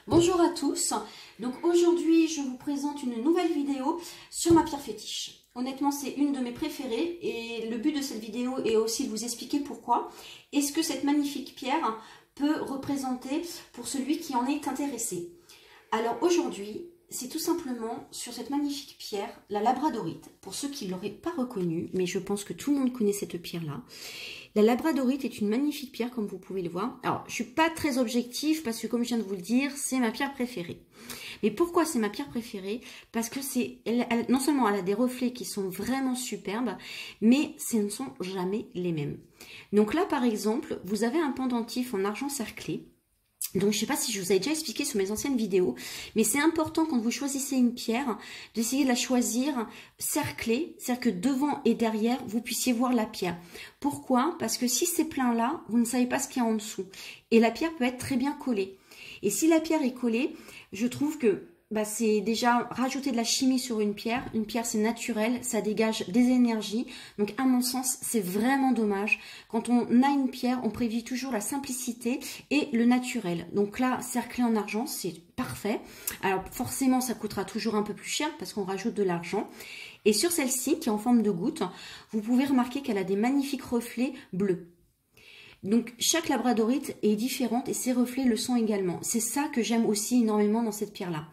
Bonjour à tous, donc aujourd'hui je vous présente une nouvelle vidéo sur ma pierre fétiche. Honnêtement c'est une de mes préférées et le but de cette vidéo est aussi de vous expliquer pourquoi. Est-ce que cette magnifique pierre peut représenter pour celui qui en est intéressé. Alors aujourd'hui c'est tout simplement sur cette magnifique pierre, la labradorite. Pour ceux qui ne l'auraient pas reconnue, mais je pense que tout le monde connaît cette pierre-là. La labradorite est une magnifique pierre comme vous pouvez le voir. Alors je ne suis pas très objective parce que comme je viens de vous le dire, c'est ma pierre préférée. Mais pourquoi c'est ma pierre préférée? Parce que non seulement elle a des reflets qui sont vraiment superbes, mais ce ne sont jamais les mêmes. Donc là par exemple, vous avez un pendentif en argent cerclé. Donc, je ne sais pas si je vous avais déjà expliqué sur mes anciennes vidéos, mais c'est important quand vous choisissez une pierre, d'essayer de la choisir cerclée, c'est-à-dire que devant et derrière, vous puissiez voir la pierre. Pourquoi? Parce que si c'est plein là, vous ne savez pas ce qu'il y a en dessous. Et la pierre peut être très bien collée. Et si la pierre est collée, je trouve que c'est déjà rajouter de la chimie sur une pierre. Une pierre, c'est naturel, ça dégage des énergies. Donc, à mon sens, c'est vraiment dommage. Quand on a une pierre, on prévient toujours la simplicité et le naturel. Donc là, cerclé en argent, c'est parfait. Alors, forcément, ça coûtera toujours un peu plus cher parce qu'on rajoute de l'argent. Et sur celle-ci, qui est en forme de goutte, vous pouvez remarquer qu'elle a des magnifiques reflets bleus. Donc, chaque labradorite est différente et ses reflets le sont également. C'est ça que j'aime aussi énormément dans cette pierre-là.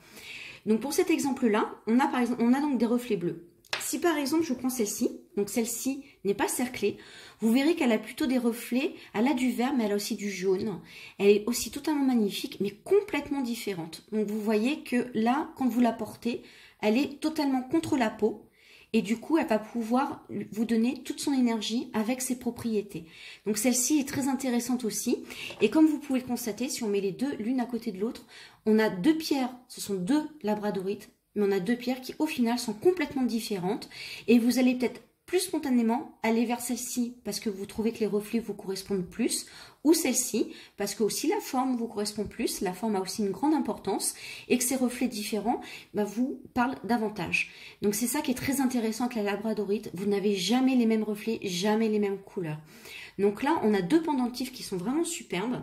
Donc, pour cet exemple-là, on a donc des reflets bleus. Si par exemple, je prends celle-ci, donc celle-ci n'est pas cerclée, vous verrez qu'elle a plutôt des reflets, elle a du vert, mais elle a aussi du jaune. Elle est aussi totalement magnifique, mais complètement différente. Donc, vous voyez que là, quand vous la portez, elle est totalement contre la peau. Et du coup, elle va pouvoir vous donner toute son énergie avec ses propriétés. Donc celle-ci est très intéressante aussi. Et comme vous pouvez le constater, si on met les deux l'une à côté de l'autre, on a deux pierres, ce sont deux labradorites, mais on a deux pierres qui au final sont complètement différentes. Et vous allez peut-être plus spontanément aller vers celle-ci parce que vous trouvez que les reflets vous correspondent plus, ou celle-ci parce que aussi la forme vous correspond plus, la forme a aussi une grande importance et que ces reflets différents vous parlent davantage. Donc c'est ça qui est très intéressant avec la labradorite, vous n'avez jamais les mêmes reflets, jamais les mêmes couleurs. Donc là on a deux pendentifs qui sont vraiment superbes.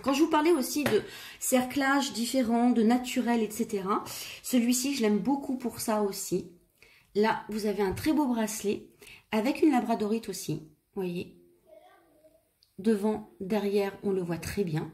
Quand je vous parlais aussi de cerclage différent, de naturel, etc., celui-ci je l'aime beaucoup pour ça aussi. Là, vous avez un très beau bracelet avec une labradorite aussi, vous voyez. Devant, derrière, on le voit très bien.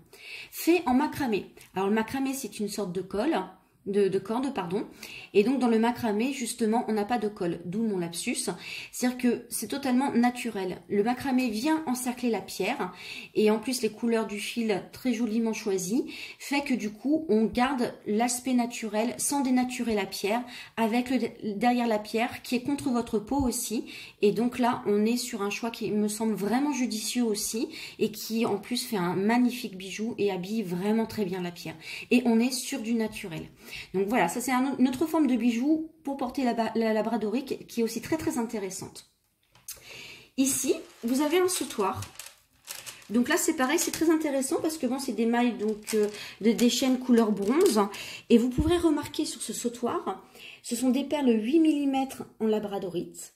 Fait en macramé. Alors, le macramé, c'est une sorte de colle, de corde, pardon. Et donc, dans le macramé, justement, on n'a pas de colle, d'où mon lapsus. C'est-à-dire que c'est totalement naturel. Le macramé vient encercler la pierre. Et en plus, les couleurs du fil, très joliment choisies, fait que du coup, on garde l'aspect naturel sans dénaturer la pierre, avec derrière la pierre qui est contre votre peau aussi. Et donc là, on est sur un choix qui me semble vraiment judicieux aussi, et qui en plus fait un magnifique bijou et habille vraiment très bien la pierre. Et on est sur du naturel. Donc voilà, ça c'est une autre forme de bijou pour porter la labradorite qui est aussi très très intéressante. Ici, vous avez un sautoir. Donc là c'est pareil, c'est très intéressant parce que bon, c'est des mailles donc des chaînes couleur bronze. Et vous pourrez remarquer sur ce sautoir, ce sont des perles 8 mm en labradorite,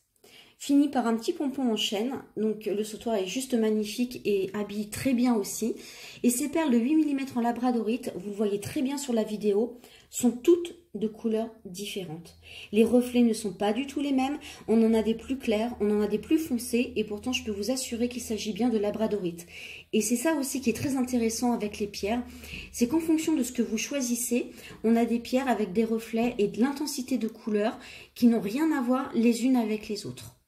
fini par un petit pompon en chaîne. Donc le sautoir est juste magnifique et habille très bien aussi. Et ces perles de 8 mm en labradorite, vous le voyez très bien sur la vidéo, sont toutes de couleurs différentes. Les reflets ne sont pas du tout les mêmes. On en a des plus clairs, on en a des plus foncés et pourtant je peux vous assurer qu'il s'agit bien de labradorite. Et c'est ça aussi qui est très intéressant avec les pierres, c'est qu'en fonction de ce que vous choisissez, on a des pierres avec des reflets et de l'intensité de couleurs qui n'ont rien à voir les unes avec les autres.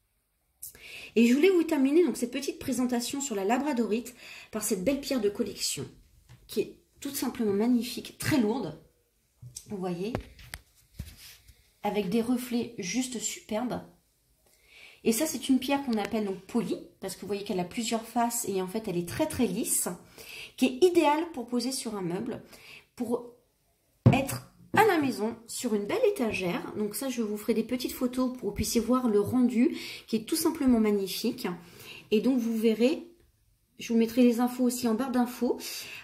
Et je voulais vous terminer donc cette petite présentation sur la labradorite par cette belle pierre de collection qui est tout simplement magnifique, très lourde, vous voyez, avec des reflets juste superbes. Et ça c'est une pierre qu'on appelle donc polie, parce que vous voyez qu'elle a plusieurs faces et en fait elle est très très lisse, qui est idéale pour poser sur un meuble, pour être à la maison sur une belle étagère. Donc ça je vous ferai des petites photos pour que vous puissiez voir le rendu qui est tout simplement magnifique. Et donc vous verrez, je vous mettrai les infos aussi en barre d'infos.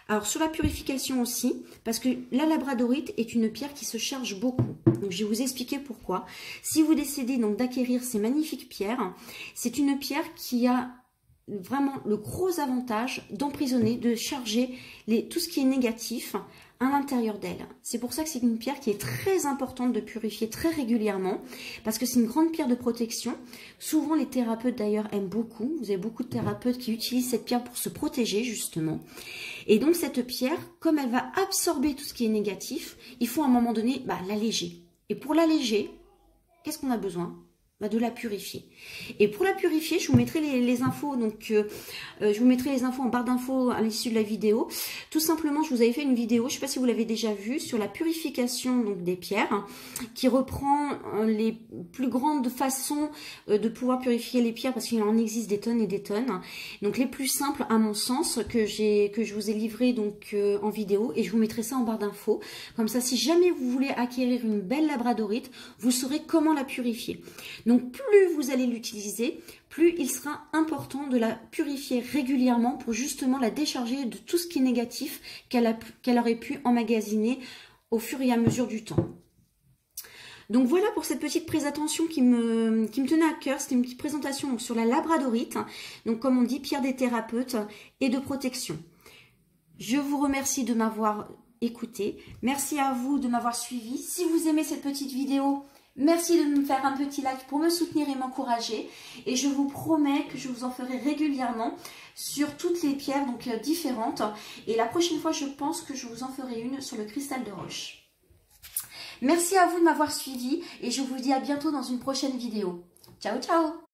Alors sur la purification aussi, parce que la labradorite est une pierre qui se charge beaucoup. Donc je vais vous expliquer pourquoi. Si vous décidez donc d'acquérir ces magnifiques pierres, c'est une pierre qui a vraiment le gros avantage d'emprisonner, de charger tout ce qui est négatif à l'intérieur d'elle. C'est pour ça que c'est une pierre qui est très importante de purifier très régulièrement, parce que c'est une grande pierre de protection. Souvent les thérapeutes d'ailleurs aiment beaucoup, vous avez beaucoup de thérapeutes qui utilisent cette pierre pour se protéger justement. Et donc cette pierre, comme elle va absorber tout ce qui est négatif, il faut à un moment donné l'alléger. Et pour l'alléger, qu'est-ce qu'on a besoin ? De la purifier. Et pour la purifier, je vous mettrai les infos, donc je vous mettrai les infos en barre d'infos à l'issue de la vidéo. Tout simplement, je vous avais fait une vidéo, je ne sais pas si vous l'avez déjà vue, sur la purification donc, des pierres, qui reprend les plus grandes façons de pouvoir purifier les pierres, parce qu'il en existe des tonnes et des tonnes. Donc les plus simples, à mon sens, que je vous ai livré donc en vidéo, et je vous mettrai ça en barre d'infos. Comme ça, si jamais vous voulez acquérir une belle labradorite, vous saurez comment la purifier. Donc plus vous allez l'utiliser, plus il sera important de la purifier régulièrement pour justement la décharger de tout ce qui est négatif qu'elle aurait pu emmagasiner au fur et à mesure du temps. Donc voilà pour cette petite présentation qui me tenait à cœur. C'était une petite présentation donc, sur la labradorite, donc comme on dit, pierre des thérapeutes et de protection. Je vous remercie de m'avoir écouté. Merci à vous de m'avoir suivi. Si vous aimez cette petite vidéo, merci de me faire un petit like pour me soutenir et m'encourager. Et je vous promets que je vous en ferai régulièrement sur toutes les pierres donc différentes. Et la prochaine fois, je pense que je vous en ferai une sur le cristal de roche. Merci à vous de m'avoir suivi et je vous dis à bientôt dans une prochaine vidéo. Ciao, ciao!